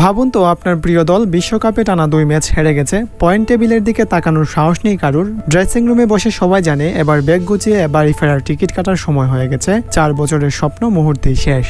ভাবুন তো আপনার প্রিয় দল বিশ্বকাপে টানা 2 ম্যাচ হেরে গেছে, পয়েন্ট টেবিলের দিকে তাকানোর সাহস নেই কারুর। ড্রেসিং রুমে বসে সবাই জানে এবার ব্যাগ গুছিয়ে বাড়ি ফেরার টিকিট কাটার সময় হয়ে গেছে। 4 বছরের স্বপ্ন মুহূর্তেই শেষ।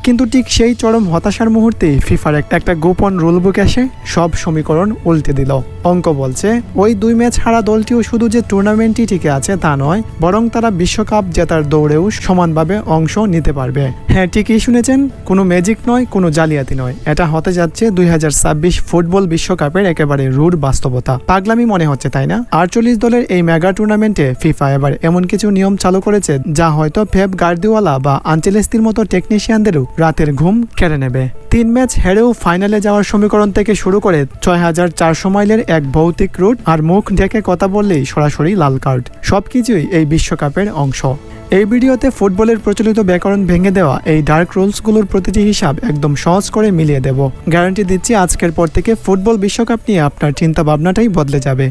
কিন্তু ঠিক সেই চরম হতাশার মুহূর্তেই ফিফার একটা গোপন রুলবুক এসে সব সমীকরণ উল্টে দিল। অঙ্ক বলছে ওই 2 ম্যাচ হারা দলটিও শুধু যে টুর্নামেন্টই টিকে আছে তা নয়, বরং তারা বিশ্বকাপ জেতার দৌড়েও সমানভাবে অংশ নিতে পারবে। হ্যাঁ, ঠিকই শুনেছেন, কোনো ম্যাজিক নয়, কোনো জালিয়াতি নয়। এটা হতে যাচ্ছে 2026 ফুটবল বিশ্বকাপের একেবারে রূঢ় বাস্তবতা। পাগলামি মনে হচ্ছে, তাই না? 48 দলের এই মেগা টুর্নামেন্টে ফিফা এবার এমন কিছু নিয়ম চালু করেছে যা হয়তো পেপ গার্দিওলা বা আনচেলস্তির মতো টেকনিশিয়ানদেরও রাতের ঘুম কেড়ে নেবে। 3 ম্যাচ হেরেও ফাইনালে যাওয়ার সমীকরণ থেকে শুরু করে 6400 মাইলের এক ভৌতিক রুট আর মুখ ঢেকে কথা বললেই সরাসরি লাল কার্ড, সবকিছুই এই বিশ্বকাপের অংশ। এই ভিডিওতে ফুটবলের প্রচলিত ব্যাকরণ ভেঙে দেওয়া এই ডার্ক রুলসগুলোর প্রতিটি হিসাব একদম সহজ করে মিলিয়ে দেব। গ্যারান্টি দিচ্ছি আজকের পর থেকে ফুটবল বিশ্বকাপ নিয়ে আপনার চিন্তা ভাবনাটাই বদলে যাবে।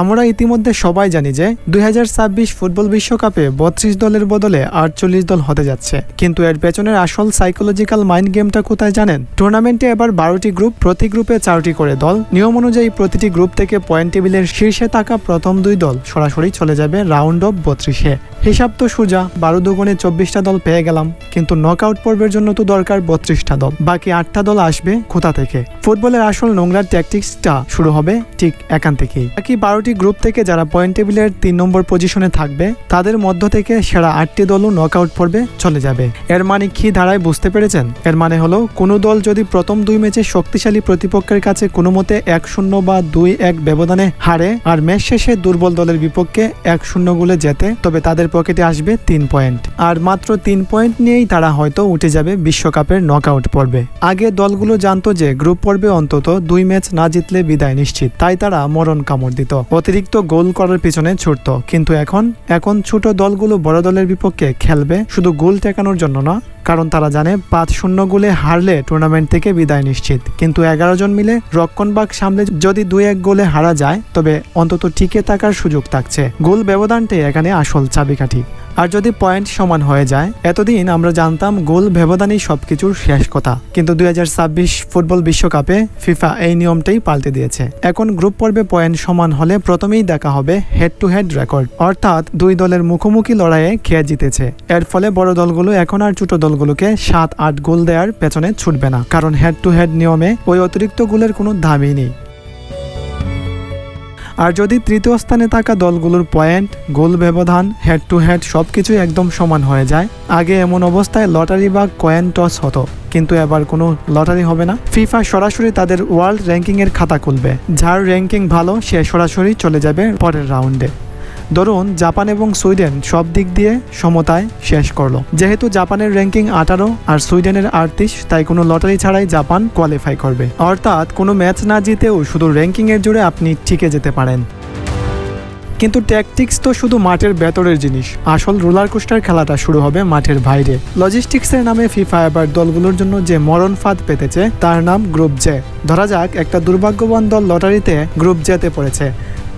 আমরা ইতিমধ্যে সবাই জানি যে 2026 ফুটবল বিশ্বকাপে 32 দলের বদলে 48 দল হতে যাচ্ছে, কিন্তু এর পেছনের আসল সাইকোলজিক্যাল মাইন্ড গেমটা কোথায় জানেন? টুর্নামেন্টে এবার 12টি গ্রুপ, প্রতি গ্রুপে 4টি করে দল। নিয়ম অনুযায়ী প্রতিটি গ্রুপ থেকে পয়েন্ট টেবিলের শীর্ষে থাকা প্রথম 2 দল সরাসরি চলে যাবে রাউন্ড অফ 32-এ। হিসাব তো সোজা, 12 দুগুণে 24টা দল পেয়ে গেলাম, কিন্তু নকআউট পর্বের জন্য তো দরকার 32টা দল। বাকি 8টা দল আসবে কোথা থেকে? ফুটবলের আসল নোংরা ট্যাকটিক্সটা শুরু হবে ঠিক এখান থেকেই। বাকি 12টি গ্রুপ থেকে যারা পয়েন্ট টেবিলের 3 নম্বর পজিশনে থাকবে তাদের মধ্য থেকে সেরা 8টি দলও নকআউট পর্বে চলে যাবে। এর মানে কি দাঁড়ায় বুঝতে পেরেছেন? এর মানে হলো কোনো দল যদি প্রথম 2 ম্যাচে শক্তিশালী প্রতিপক্ষের কাছে কোনো মতে 1-0 বা 2-1 ব্যবধানে হারে আর ম্যাচ শেষে দুর্বল দলের বিপক্ষে 1-0 গোলে জেতে, তবে তাদের পকেটে আসবে 3 পয়েন্ট। আর মাত্র 3 পয়েন্ট নিয়েই তারা হয়তো উঠে যাবে বিশ্বকাপের নকআউট পর্বে। আগে দলগুলো জানতো যে গ্রুপ পর্বে অন্তত 2 ম্যাচ না জিতলে বিদায় নিশ্চিত, তাই তারা মরণ কামড় দিত, অতিরিক্ত গোল করার পিছনে ছুটত। কিন্তু এখন ছোট দলগুলো বড় দলের বিপক্ষে খেলবে শুধু গোল টেকানোর জন্য না, কারণ তারা জানে 5-0 গোলে হারলে টুর্নামেন্ট থেকে বিদায় নিশ্চিত। কিন্তু 11 জন মিলে রক্ষণভাগ সামলে যদি 2-1 গোলে হারা যায়, তবে অন্তত টিকে থাকার সুযোগ থাকছে। গোল ব্যবধানটাই এখানে আসল চাবিকাঠি। আর যদি পয়েন্ট সমান হয়ে যায়, এতদিন আমরা জানতাম গোল ব্যবধানই সবকিছুর শেষ কথা, কিন্তু 2026 ফুটবল বিশ্বকাপে ফিফা এই নিয়মটাই পাল্টে দিয়েছে। এখন গ্রুপ পর্বে পয়েন্ট সমান হলে প্রথমেই দেখা হবে হেড টু হেড রেকর্ড, অর্থাৎ 2 দলের মুখোমুখি লড়াইয়ে কে জিতেছে। এর ফলে বড় দলগুলো এখন আর ছোট দলগুলোকে 7-8 গোল দেওয়ার পেছনে ছুটবে না, কারণ হেড টু হেড নিয়মে ওই অতিরিক্ত গোলের কোনো দামই নেই। আর যদি তৃতীয় স্থানে থাকা দলগুলোর পয়েন্ট, গোল ব্যবধান, হেড টু হেড সবকিছুই একদম সমান হয়ে যায়। আগে এমন অবস্থায় লটারি বা কয়েন টস হতো, কিন্তু এবার কোনো লটারি হবে না। ফিফা সরাসরি তাদের ওয়ার্ল্ড র্যাঙ্কিং এর খাতা খুলবে। যার র্যাঙ্কিং ভালো সে সরাসরি চলে যাবে পরের রাউন্ডে। ধরুন জাপান এবং সুইডেন সব দিক দিয়ে সমতায় শেষ করলো। যেহেতু জাপানের র্যাঙ্কিং 18 আর সুইডেনের 38, তাই কোনো লটারি ছাড়াই জাপান কোয়ালিফাই করবে। অর্থাৎ কোনো ম্যাচ না জিতেও শুধু র্যাঙ্কিং এর জোরে আপনি টিকে যেতে পারেন। কিন্তু ট্যাকটিক্স তো শুধু মাঠের ভেতরের জিনিস, আসল রোলার কোস্টার খেলাটা শুরু হবে মাঠের বাইরে। লজিস্টিক্সের নামে ফিফা এবার দলগুলোর জন্য যে মরণ ফাঁদ পেতেছে তার নাম গ্রুপ জে। ধরা যাক একটা দুর্ভাগ্যবান দল লটারিতে গ্রুপ জেতে পড়েছে,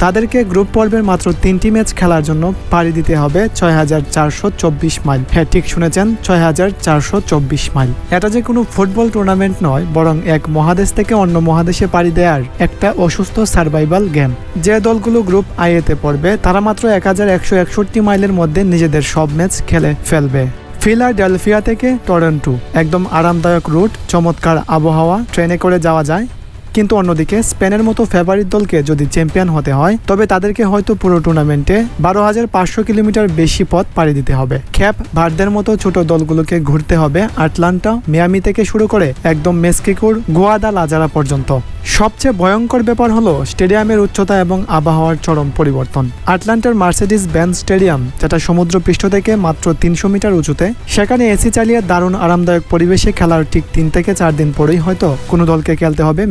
তাদেরকে গ্রুপ পর্বের মাত্র 3টি ম্যাচ খেলার জন্য পাড়ি দিতে হবে 6424 মাইল। হ্যাঁ, ঠিক শুনেছেন, 6424 মাইল। এটা যে কোনো ফুটবল টুর্নামেন্ট নয়, বরং এক মহাদেশ থেকে অন্য মহাদেশে পাড়ি দেওয়ার একটা অসুস্থ সার্ভাইভাল গেম। যে দলগুলো গ্রুপ আইতে পড়বে তারা মাত্র 1161 মাইলের মধ্যে নিজেদের সব ম্যাচ খেলে ফেলবে। ফিলাডেলফিয়া থেকে টরন্টো একদম আরামদায়ক রুট, চমৎকার আবহাওয়া, ট্রেনে করে যাওয়া যায়। কিন্তু অন্যদিকে স্পেনের মতো ফেভারিট দলকে যদি চ্যাম্পিয়ন হতে হয়, তবে তাদেরকে হয়তো পুরো টুর্নামেন্টে 12,500 কিলোমিটার বেশি পথ পাড়ি দিতে হবে। ক্যাপ ভার্দের মতো ছোট দলগুলোকে ঘুরতে হবে আটলান্টা, মিয়ামি থেকে শুরু করে একদম মেক্সিকোর গুয়াদালাজারা পর্যন্ত। সবচেয়ে ভয়ঙ্কর ব্যাপার হলো স্টেডিয়ামের উচ্চতা এবং আবহাওয়ার চরম পরিবর্তন। আটলান্টার মার্সিডিজ বেঞ্জ স্টেডিয়াম, যেটা সমুদ্র পৃষ্ঠ থেকে মাত্র 300 মিটার উঁচুতে, সেখানে এসি চালিয়ে দারুণ আরামদায়ক পরিবেশে খেলার ঠিক 3 থেকে 4 দিন পরেই হয়তো কোনো দলকে খেলতে হবে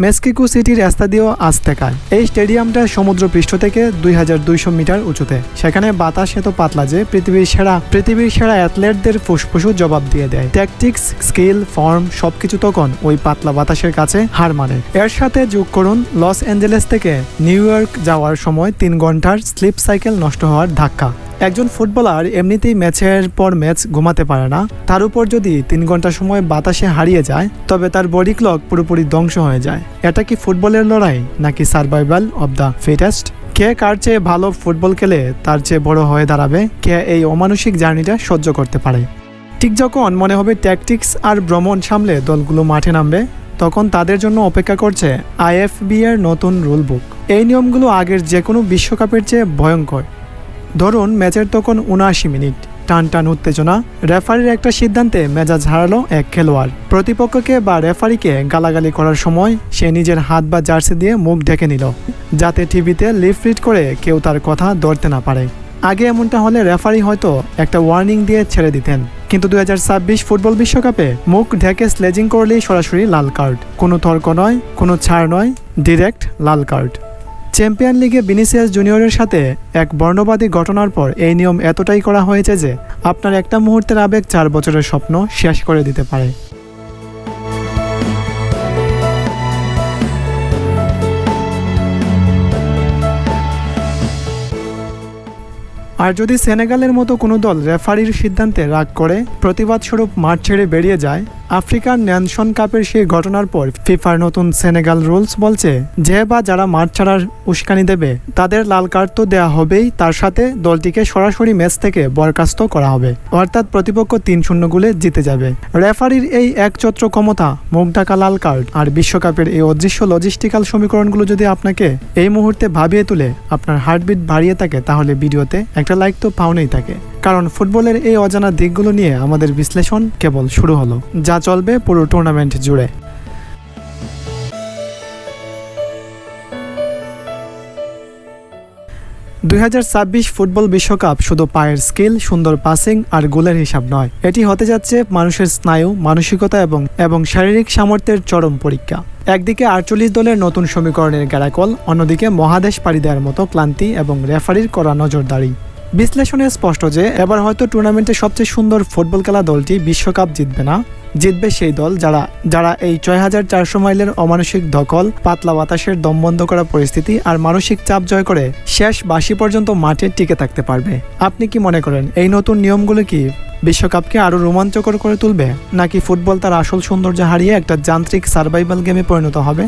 মেক্সিকো সিটির এস্তাদিও আজতেকায়। এই স্টেডিয়ামটা সমুদ্র পৃষ্ঠ থেকে 2200 মিটার উঁচুতে। সেখানে বাতাস এত পাতলা যে পৃথিবীর সেরা অ্যাথলেটদের ফুসফুসও জবাব দিয়ে দেয়। ট্যাকটিক্স, স্কিল, ফর্ম সবকিছু তখন ওই পাতলা বাতাসের কাছে হার মানে। এর সাথে যোগ করুন লস অ্যাঞ্জেলেস থেকে নিউ ইয়র্ক যাওয়ার সময় 3 ঘন্টার স্লিপ সাইকেল নষ্ট হওয়ার ধাক্কা। একজন ফুটবলার এমনিতেই ম্যাচের পর ম্যাচ ঘুমাতে পারে না, তার উপর যদি 3 ঘন্টা সময় বাতাসে হারিয়ে যায় তবে তার বডি ক্লক পুরোপুরি ধ্বংস হয়ে যায়। এটা কি ফুটবলের লড়াই নাকি সার্ভাইভাল অব দ্য ফিটেস্ট? কে কার চেয়ে ভালো ফুটবল খেলে তার চেয়ে বড় হয়ে দাঁড়াবে, কে এই অমানসিক জার্নিটা সহ্য করতে পারে। ঠিক যখন মনে হবে ট্যাকটিক্স আর ভ্রমণ সামলে দলগুলো মাঠে নামবে, তখন তাদের জন্য অপেক্ষা করছে আইএফবি এর নতুন রুল বুক। এই নিয়মগুলো আগের যে কোনো বিশ্বকাপের চেয়ে ভয়ঙ্কর। ধরুন ম্যাচের তখন ৭৯ মিনিট, টান টান উত্তেজনা, রেফারির একটা সিদ্ধান্তে মেজাজ হারালো এক খেলোয়াড়। প্রতিপক্ষকে বা রেফারিকে গালাগালি করার সময় সে নিজের হাত বা জার্সি দিয়ে মুখ ঢেকে নিল, যাতে টিভিতে লিপ রিড করে কেউ তার কথা ধরতে না পারে। আগে এমনটা হলে রেফারি হয়তো একটা ওয়ার্নিং দিয়ে ছেড়ে দিতেন, কিন্তু 2026 ফুটবল বিশ্বকাপে মুখ ঢেকে স্লেজিং করলেই সরাসরি লাল কার্ড। কোনো তর্ক নয়, কোনো ছাড় নয়, ডিরেক্ট লাল কার্ড। চ্যাম্পিয়ন লিগে ভিনিসিয়াস জুনিয়রের সাথে এক বর্ণবাদী ঘটনার পর এই নিয়ম এতটাই করা হয়েছে যে আপনার একটা মুহূর্তের আবেগ 4 বছরের স্বপ্ন শেষ করে দিতে পারে। আর যদি সেনেগালের মতো কোনো দল রেফারির সিদ্ধান্তে রাগ করে প্রতিবাদস্বরূপ মাঠ ছেড়ে বেরিয়ে যায়, আফ্রিকার নেশন কাপের সেই ঘটনার পর ফিফার নতুন সেনেগাল রুলস বলছে যে বা যারা মাঠ ছাড়ার উস্কানি দেবে তাদের লাল কার্ড তো দেওয়া হবেই, তার সাথে দলটিকে সরাসরি ম্যাচ থেকে বরখাস্ত করা হবে, অর্থাৎ প্রতিপক্ষ ৩-০ গোলে জিতে যাবে। রেফারির এই একছত্র ক্ষমতা, মুখ ঢাকা লাল কার্ড আর বিশ্বকাপের এই অদৃশ্য লজিস্টিক্যাল সমীকরণগুলো যদি আপনাকে এই মুহূর্তে ভাবিয়ে তুলে আপনার হার্টবিট বাড়িয়ে থাকে, তাহলে ভিডিওতে একটা লাইক তো পাওনেই থাকে, কারণ ফুটবলের এই অজানা দিকগুলো নিয়ে আমাদের বিশ্লেষণ কেবল শুরু হলো, যা চলবে পুরো টুর্নামেন্ট জুড়ে। 2026 ফুটবল বিশ্বকাপ শুধু পায়ের স্কিল, সুন্দর পাসিং আর গোলের হিসাব নয়, এটি হতে যাচ্ছে মানুষের স্নায়ু, মানসিকতা এবং শারীরিক সামর্থ্যের চরম পরীক্ষা। একদিকে 48 দলের নতুন সমীকরণের গ্যারাকল, অন্যদিকে মহাদেশ পাড়ি দেওয়ার মতো ক্লান্তি এবং রেফারির কড়া নজরদারি। বিশ্লেষণে স্পষ্ট যে এবার হয়তো টুর্নামেন্টের সবচেয়ে সুন্দর ফুটবল খেলা দলটি বিশ্বকাপ জিতবে না, জিতবে সেই দল যারা এই 6400 মাইলের অমানসিক দখল, পাতলা বাতাসের দম বন্ধ করা পরিস্থিতি আর মানসিক চাপ জয় করে শেষ 82 পর্যন্ত মাঠে টিকে থাকতে পারবে। আপনি কি মনে করেন এই নতুন নিয়মগুলো কি বিশ্বকাপকে আরো রোমাঞ্চকর করে তুলবে, নাকি ফুটবল তার আসল সৌন্দর্য হারিয়ে একটা যান্ত্রিক সার্ভাইভাল গেমে পরিণত হবে?